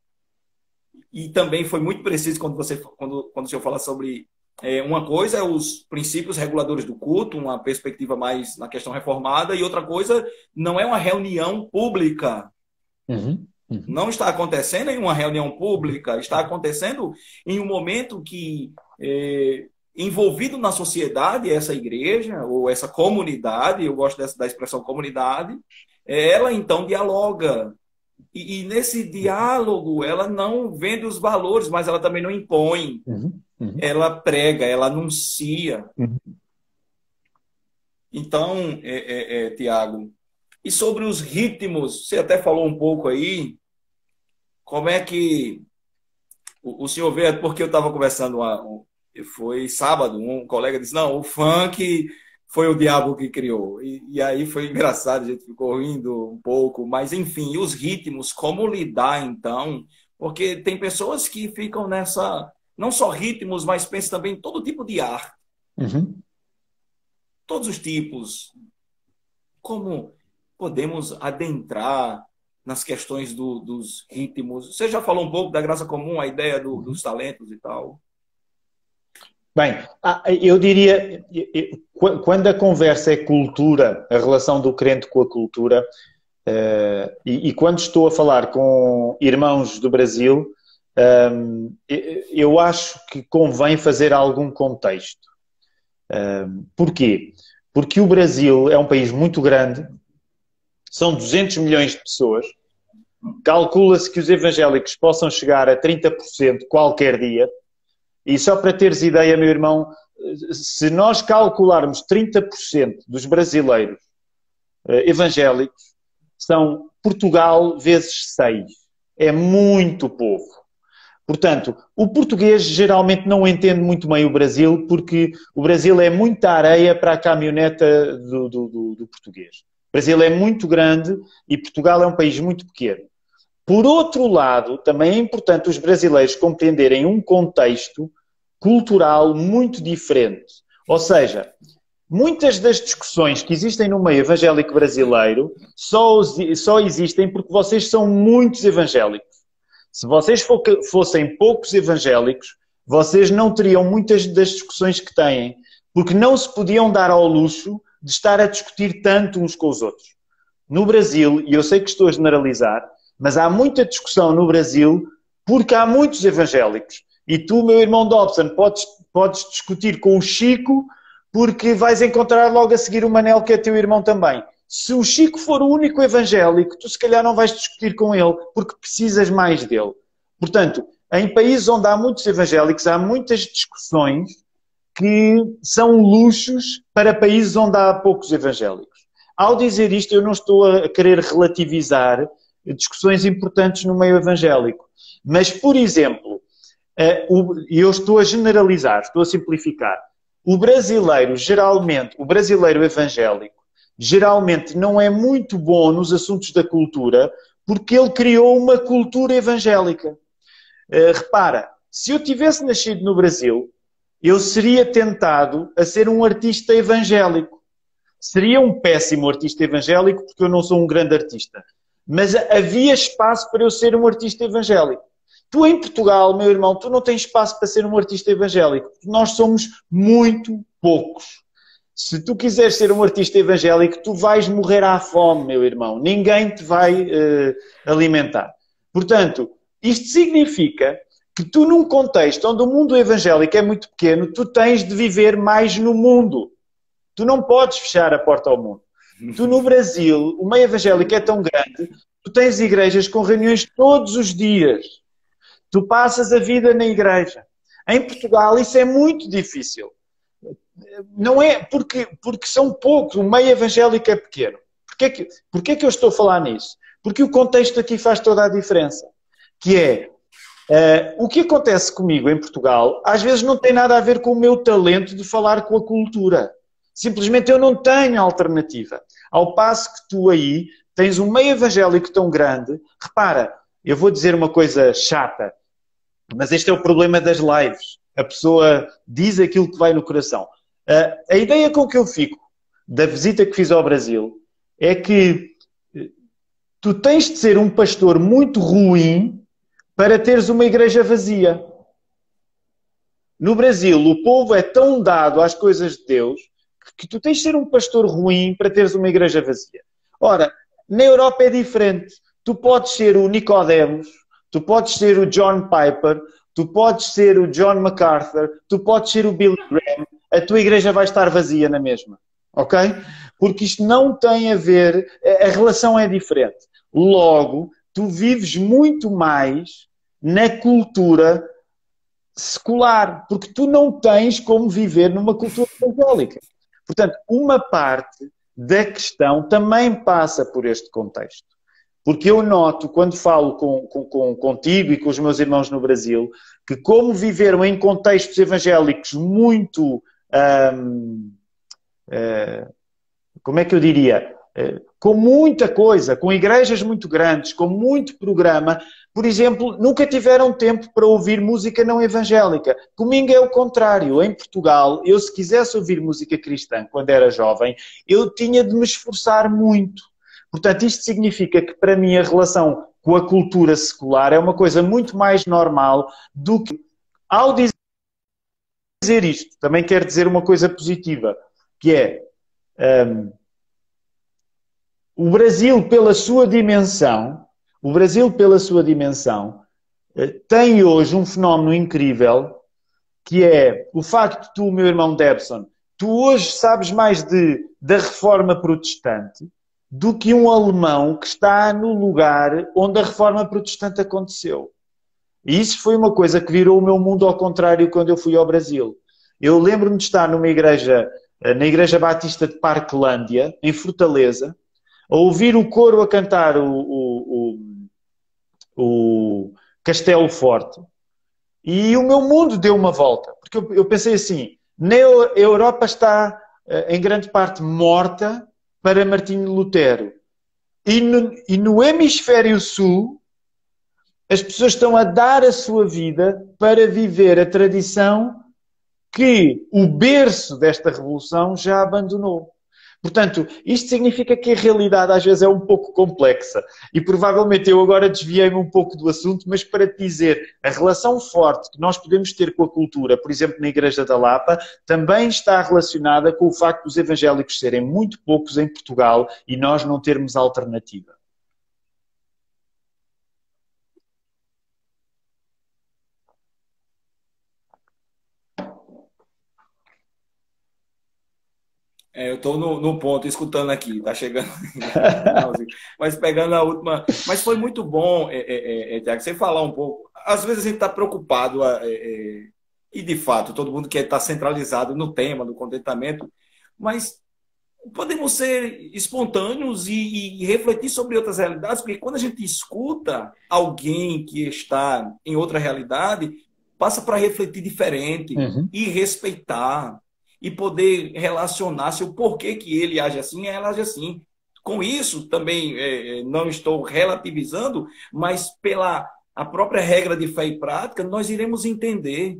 [SPEAKER 1] E também foi muito preciso quando o senhor fala sobre uma coisa é os princípios reguladores do culto, uma perspectiva mais na questão reformada, e outra coisa não é uma reunião pública. Não está acontecendo em uma reunião pública, está acontecendo em um momento que envolvido na sociedade, essa igreja, ou essa comunidade, eu gosto da expressão comunidade, ela então dialoga. E nesse diálogo, ela não vende os valores, mas ela também não impõe. Ela prega, ela anuncia. Então, Tiago, e sobre os ritmos, você até falou um pouco aí, como é que o senhor vê, porque eu estava conversando, foi sábado, um colega disse, não, o funk foi o diabo que criou. E aí foi engraçado, a gente ficou rindo um pouco, mas enfim, e os ritmos, como lidar então? Porque tem pessoas que ficam nessa, não só ritmos, mas pensam também em todo tipo de arte. Todos os tipos. Como podemos adentrar nas questões dos ritmos? Você já falou um pouco da graça comum, a ideia dos talentos e tal.
[SPEAKER 2] Bem, eu diria, quando a conversa é cultura, a relação do crente com a cultura, e quando estou a falar com irmãos do Brasil, eu acho que convém fazer algum contexto. Porquê? Porque o Brasil é um país muito grande, são 200 milhões de pessoas, calcula-se que os evangélicos possam chegar a 30% qualquer dia. E só para teres ideia, meu irmão, se nós calcularmos 30% dos brasileiros evangélicos, são Portugal vezes 6. É muito povo. Portanto, o português geralmente não entende muito bem o Brasil, porque o Brasil é muita areia para a caminhoneta do português. O Brasil é muito grande e Portugal é um país muito pequeno. Por outro lado, também é importante os brasileiros compreenderem um contexto cultural muito diferente. Ou seja, muitas das discussões que existem no meio evangélico brasileiro só existem porque vocês são muitos evangélicos. Se vocês fossem poucos evangélicos, vocês não teriam muitas das discussões que têm, porque não se podiam dar ao luxo de estar a discutir tanto uns com os outros. No Brasil, e eu sei que estou a generalizar, mas há muita discussão no Brasil porque há muitos evangélicos. E tu, meu irmão Dobson, podes discutir com o Chico porque vais encontrar logo a seguir o Manel, que é teu irmão também. Se o Chico for o único evangélico, tu se calhar não vais discutir com ele porque precisas mais dele. Portanto, em países onde há muitos evangélicos, há muitas discussões que são luxos para países onde há poucos evangélicos. Ao dizer isto, eu não estou a querer relativizar discussões importantes no meio evangélico. Mas, por exemplo, e eu estou a generalizar, estou a simplificar, o brasileiro evangélico, geralmente não é muito bom nos assuntos da cultura porque ele criou uma cultura evangélica. Repara, se eu tivesse nascido no Brasil, eu seria tentado a ser um artista evangélico. Seria um péssimo artista evangélico porque eu não sou um grande artista. Mas havia espaço para eu ser um artista evangélico. Tu em Portugal, meu irmão, tu não tens espaço para ser um artista evangélico. Nós somos muito poucos. Se tu quiseres ser um artista evangélico, tu vais morrer à fome, meu irmão. Ninguém te vai alimentar. Portanto, isto significa que tu, num contexto onde o mundo evangélico é muito pequeno, tu tens de viver mais no mundo. Tu não podes fechar a porta ao mundo. Tu, no Brasil, o meio evangélico é tão grande, tu tens igrejas com reuniões todos os dias. Tu passas a vida na igreja. Em Portugal, isso é muito difícil. Não é porque são poucos, o meio evangélico é pequeno. Porquê que eu estou a falar nisso? Porque o contexto aqui faz toda a diferença. Que é, o que acontece comigo em Portugal, às vezes não tem nada a ver com o meu talento de falar com a cultura. Simplesmente eu não tenho alternativa. Ao passo que tu aí tens um meio evangélico tão grande. Repara, eu vou dizer uma coisa chata, mas este é o problema das lives. A pessoa diz aquilo que vai no coração. A ideia com que eu fico da visita que fiz ao Brasil é que tu tens de ser um pastor muito ruim para teres uma igreja vazia. No Brasil, o povo é tão dado às coisas de Deus que tu tens de ser um pastor ruim para teres uma igreja vazia. Ora, na Europa é diferente. Tu podes ser o Nicodemos, tu podes ser o John Piper, tu podes ser o John MacArthur, tu podes ser o Billy Graham, a tua igreja vai estar vazia na mesma. Ok? Porque isto não tem a ver, a relação é diferente. Logo, tu vives muito mais na cultura secular, porque tu não tens como viver numa cultura evangélica. Portanto, uma parte da questão também passa por este contexto. Porque eu noto, quando falo contigo e com os meus irmãos no Brasil, que como viveram em contextos evangélicos muito... como é que eu diria? Com muita coisa, com igrejas muito grandes, com muito programa, por exemplo, nunca tiveram tempo para ouvir música não evangélica. Comigo é o contrário. Em Portugal, eu se quisesse ouvir música cristã quando era jovem, eu tinha de me esforçar muito. Portanto, isto significa que para mim a relação com a cultura secular é uma coisa muito mais normal do que... Ao dizer isto, também quero dizer uma coisa positiva, que é... o Brasil, pela sua dimensão, tem hoje um fenómeno incrível, que é o facto de tu, meu irmão Debson, tu hoje sabes mais da reforma protestante do que um alemão que está no lugar onde a reforma protestante aconteceu. E isso foi uma coisa que virou o meu mundo ao contrário quando eu fui ao Brasil. Eu lembro-me de estar numa igreja, na Igreja Batista de Parquelândia, em Fortaleza, a ouvir o coro a cantar o Castelo Forte, e o meu mundo deu uma volta. Porque eu pensei assim, a Europa está em grande parte morta para Martinho Lutero. E no hemisfério sul, as pessoas estão a dar a sua vida para viver a tradição que o berço desta revolução já abandonou. Portanto, isto significa que a realidade às vezes é um pouco complexa. E provavelmente eu agora desviei-me um pouco do assunto, mas para te dizer, a relação forte que nós podemos ter com a cultura, por exemplo, na Igreja da Lapa, também está relacionada com o facto dos evangélicos serem muito poucos em Portugal e nós não termos alternativa.
[SPEAKER 1] Eu estou no ponto, escutando aqui, tá chegando. Mas pegando a última. Mas foi muito bom, Tiago, você falar um pouco. Às vezes a gente está preocupado, e de fato, todo mundo quer estar centralizado no tema, no contentamento, mas podemos ser espontâneos e refletir sobre outras realidades, porque quando a gente escuta alguém que está em outra realidade, passa para refletir diferente e respeitar e poder relacionar-se o porquê que ele age assim, ela age assim. Com isso, também não estou relativizando, mas pela a própria regra de fé e prática, nós iremos entender.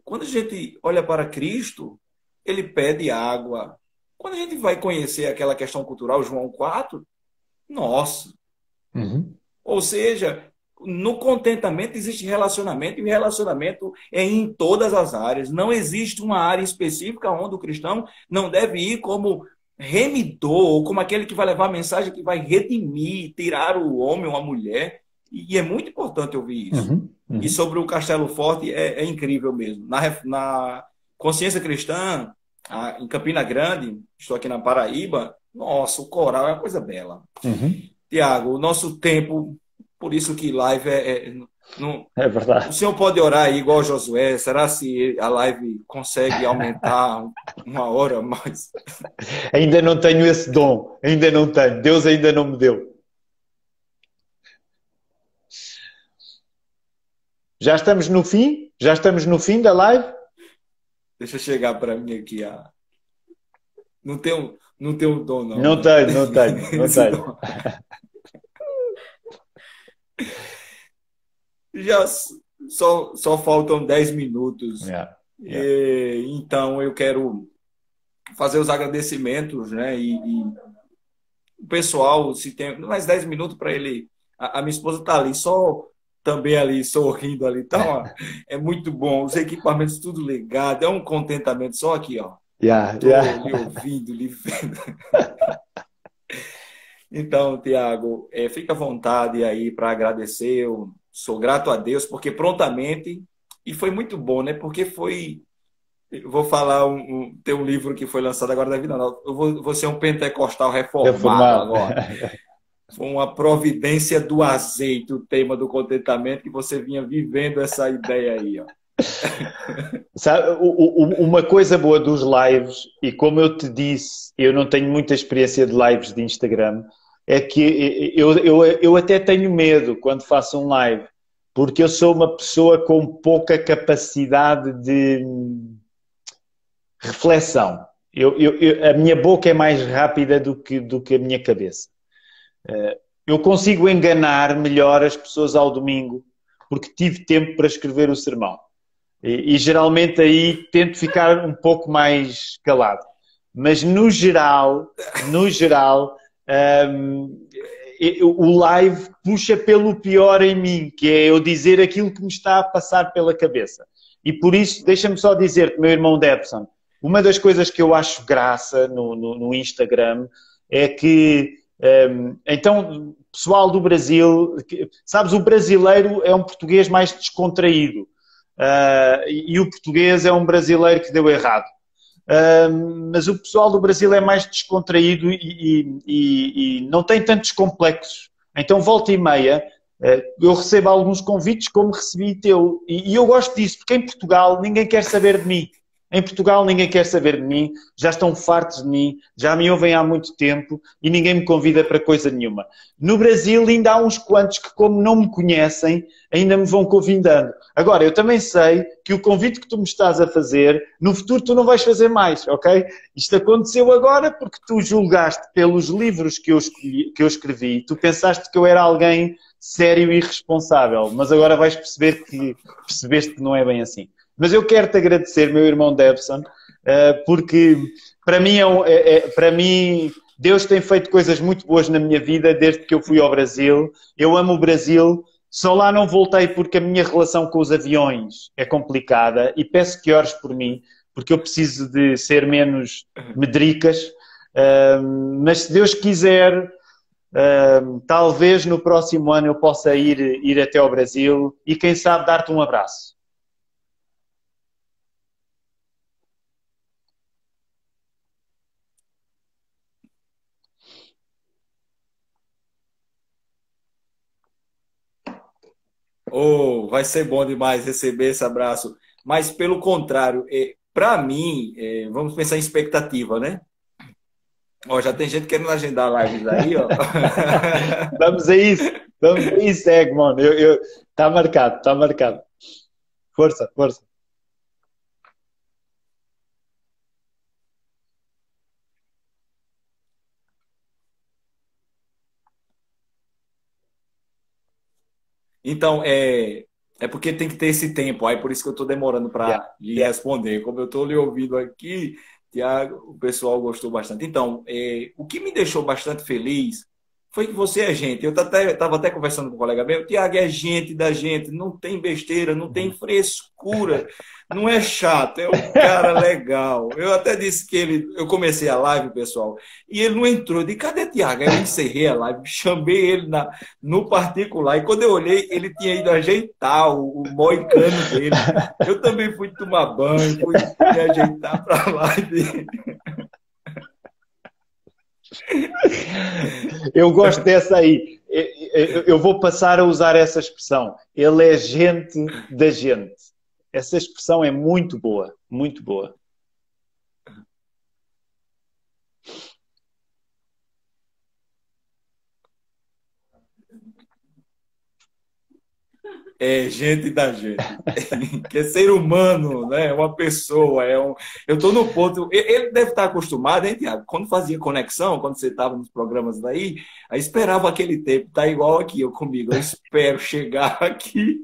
[SPEAKER 1] Quando a gente olha para Cristo, ele pede água. Quando a gente vai conhecer aquela questão cultural, João 4, nossa! Ou seja, no contentamento existe relacionamento, e o relacionamento é em todas as áreas. Não existe uma área específica onde o cristão não deve ir como remidor, ou como aquele que vai levar a mensagem que vai redimir, tirar o homem ou a mulher. E é muito importante ouvir isso. E sobre o Castelo Forte, é incrível mesmo. Na consciência cristã, em Campina Grande, estou aqui na Paraíba, nossa, o coral é uma coisa bela. Tiago, o nosso tempo... Por isso que live não...
[SPEAKER 2] É verdade.
[SPEAKER 1] O senhor pode orar aí igual Josué? Será se a live consegue aumentar 1 hora mais?
[SPEAKER 2] Ainda não tenho esse dom. Ainda não tenho. Deus ainda não me deu. Já estamos no fim? Já estamos no fim da live?
[SPEAKER 1] Deixa eu chegar para mim aqui. Não tenho dom, não.
[SPEAKER 2] Não tenho.
[SPEAKER 1] Já só faltam 10 minutos. Então eu quero fazer os agradecimentos, né? E o pessoal, se tem mais 10 minutos para ele. A minha esposa está ali, só também ali, sorrindo ali. Então, é muito bom. Os equipamentos tudo ligado, é um contentamento só aqui, ó. Estou lhe ouvindo, lhe vendo. Então, Tiago, fica à vontade aí para agradecer sou grato a Deus, porque prontamente, e foi muito bom, né? Porque foi, eu vou falar, tem um livro que foi lançado agora da vida, não, vou ser um pentecostal reformado
[SPEAKER 2] Reformado.
[SPEAKER 1] agora. Foi uma providência do azeite, o tema do contentamento, que você vinha vivendo essa ideia aí, ó.
[SPEAKER 2] Sabe, uma coisa boa dos lives, e como eu te disse, eu não tenho muita experiência de lives de Instagram, é que eu até tenho medo quando faço um live, porque eu sou uma pessoa com pouca capacidade de reflexão. A minha boca é mais rápida do que a minha cabeça. Eu consigo enganar melhor as pessoas ao domingo, porque tive tempo para escrever o sermão. E geralmente aí tento ficar um pouco mais calado. Mas no geral, um, o live puxa pelo pior em mim, que é eu dizer aquilo que me está a passar pela cabeça. E por isso, deixa-me só dizer-te, meu irmão Debson, uma das coisas que eu acho graça no Instagram é que, então, pessoal do Brasil, sabes, o brasileiro é um português mais descontraído. E o português é um brasileiro que deu errado. Mas o pessoal do Brasil é mais descontraído e não tem tantos complexos. Então, volta e meia, eu recebo alguns convites como recebi teu. E eu gosto disso, porque em Portugal ninguém quer saber de mim. Em Portugal ninguém quer saber de mim, já estão fartos de mim, já me ouvem há muito tempo e ninguém me convida para coisa nenhuma. No Brasil ainda há uns quantos que, como não me conhecem, ainda me vão convidando. Agora, eu também sei que o convite que tu me estás a fazer, no futuro tu não vais fazer mais, ok? Isto aconteceu agora porque tu julgaste pelos livros que eu escrevi, tu pensaste que eu era alguém sério e responsável, mas agora vais percebeste que não é bem assim. Mas eu quero te agradecer, meu irmão Debson, porque para mim Deus tem feito coisas muito boas na minha vida desde que eu fui ao Brasil. Eu amo o Brasil, só lá não voltei porque a minha relação com os aviões é complicada e peço que ores por mim, porque eu preciso de ser menos medricas. Mas se Deus quiser, talvez no próximo ano eu possa ir até ao Brasil e quem sabe dar-te um abraço.
[SPEAKER 1] Oh, vai ser bom demais receber esse abraço. Mas, pelo contrário, para mim, vamos pensar em expectativa, né? Ó, já tem gente querendo agendar lives aí, ó.
[SPEAKER 2] Vamos a isso, Egmont. Tá marcado, tá marcado. Força, força.
[SPEAKER 1] Então, é porque tem que ter esse tempo, aí por isso que eu estou demorando
[SPEAKER 2] Yeah,
[SPEAKER 1] para lhe
[SPEAKER 2] yeah.
[SPEAKER 1] responder. Como eu estou lhe ouvindo aqui, Tiago, o pessoal gostou bastante. Então, o que me deixou bastante feliz foi que você é gente. Eu estava até conversando com um colega meu, Tiago é gente da gente, não tem besteira, não tem frescura, não é chato, é um cara legal. Eu até disse que eu comecei a live, pessoal, e ele não entrou. Eu disse, cadê Tiago? Aí eu encerrei a live, chamei ele no particular, e quando eu olhei, ele tinha ido ajeitar o moicano dele. Eu também fui tomar banho, fui me ajeitar para a live.
[SPEAKER 2] Eu gosto dessa aí. Eu vou passar a usar essa expressão. Ele é gente da gente. Essa expressão é muito boa, muito boa.
[SPEAKER 1] É gente da gente. Que é ser humano, né? Uma pessoa. Eu estou no ponto. Ele deve estar acostumado, hein, Tiago? Quando fazia conexão, quando você estava nos programas daí, aí esperava aquele tempo. Tá igual aqui, eu comigo. Eu espero chegar aqui.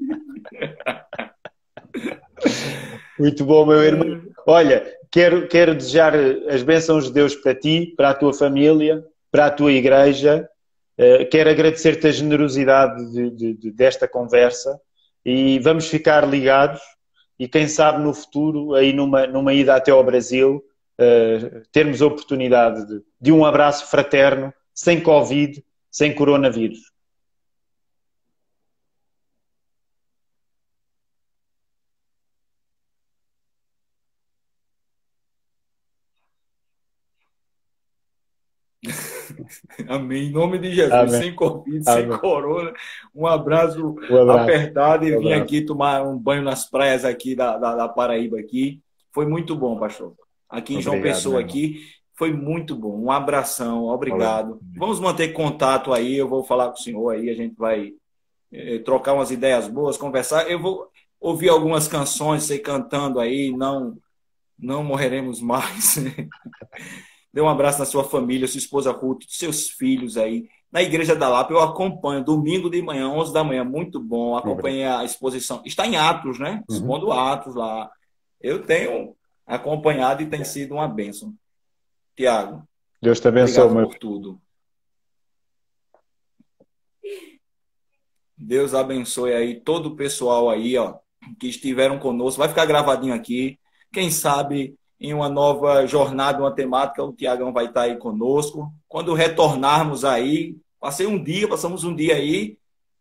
[SPEAKER 2] Muito bom, meu irmão. Olha, quero desejar as bênçãos de Deus para ti, para a tua família, para a tua igreja. Quero agradecer-te a generosidade desta conversa e vamos ficar ligados e quem sabe no futuro, aí numa ida até ao Brasil, termos a oportunidade de um abraço fraterno, sem Covid, sem coronavírus.
[SPEAKER 1] Amém. Em nome de Jesus,
[SPEAKER 2] Amém.
[SPEAKER 1] sem Covid, sem
[SPEAKER 2] Amém.
[SPEAKER 1] corona. Um abraço
[SPEAKER 2] Um abraço.
[SPEAKER 1] apertado e
[SPEAKER 2] Um
[SPEAKER 1] vim
[SPEAKER 2] abraço.
[SPEAKER 1] aqui tomar um banho nas praias aqui da Paraíba aqui. Foi muito bom, pastor. Aqui em João
[SPEAKER 2] Obrigado, meu
[SPEAKER 1] Pessoa
[SPEAKER 2] irmão.
[SPEAKER 1] aqui foi muito bom. Um abração,
[SPEAKER 2] Obrigado.
[SPEAKER 1] obrigado. Vamos manter contato aí, eu vou falar com o senhor aí, a gente vai trocar umas ideias boas, conversar. Eu vou ouvir algumas canções, você cantando aí, não morreremos mais. Dê um abraço na sua família, sua esposa Ruth, seus filhos aí. Na Igreja da Lapa, eu acompanho, domingo de manhã, 11 da manhã, muito bom.
[SPEAKER 2] Obrigado.
[SPEAKER 1] Acompanhei a exposição. Está em Atos, né?
[SPEAKER 2] Uhum.
[SPEAKER 1] Expondo Atos lá. Eu tenho acompanhado e tem sido uma bênção. Tiago,
[SPEAKER 2] Deus te abençoe,
[SPEAKER 1] obrigado
[SPEAKER 2] meu.
[SPEAKER 1] por tudo. Deus abençoe aí todo o pessoal aí, ó, que estiveram conosco. Vai ficar gravadinho aqui. Quem sabe em uma nova jornada, uma temática, o Tiagão vai estar aí conosco. Quando retornarmos aí, passamos um dia aí,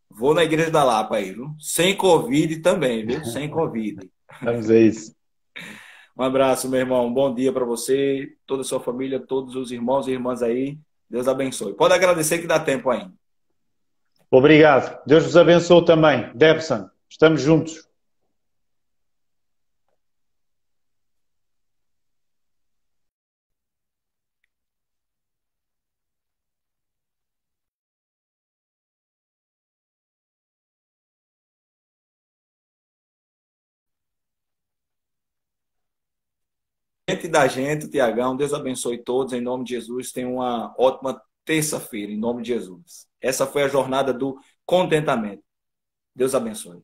[SPEAKER 1] vou na Igreja da Lapa aí, viu? Sem Covid também, viu? Sem Covid.
[SPEAKER 2] Vamos a isso.
[SPEAKER 1] Um abraço, meu irmão. Um bom dia para você, toda a sua família, todos os irmãos e irmãs aí. Deus abençoe. Pode agradecer que dá tempo ainda.
[SPEAKER 2] Obrigado. Deus vos abençoe também. Debson, estamos juntos.
[SPEAKER 1] Gente da gente, Tiagão, Deus abençoe todos, em nome de Jesus. Tenha uma ótima terça-feira, em nome de Jesus. Essa foi a jornada do contentamento. Deus abençoe.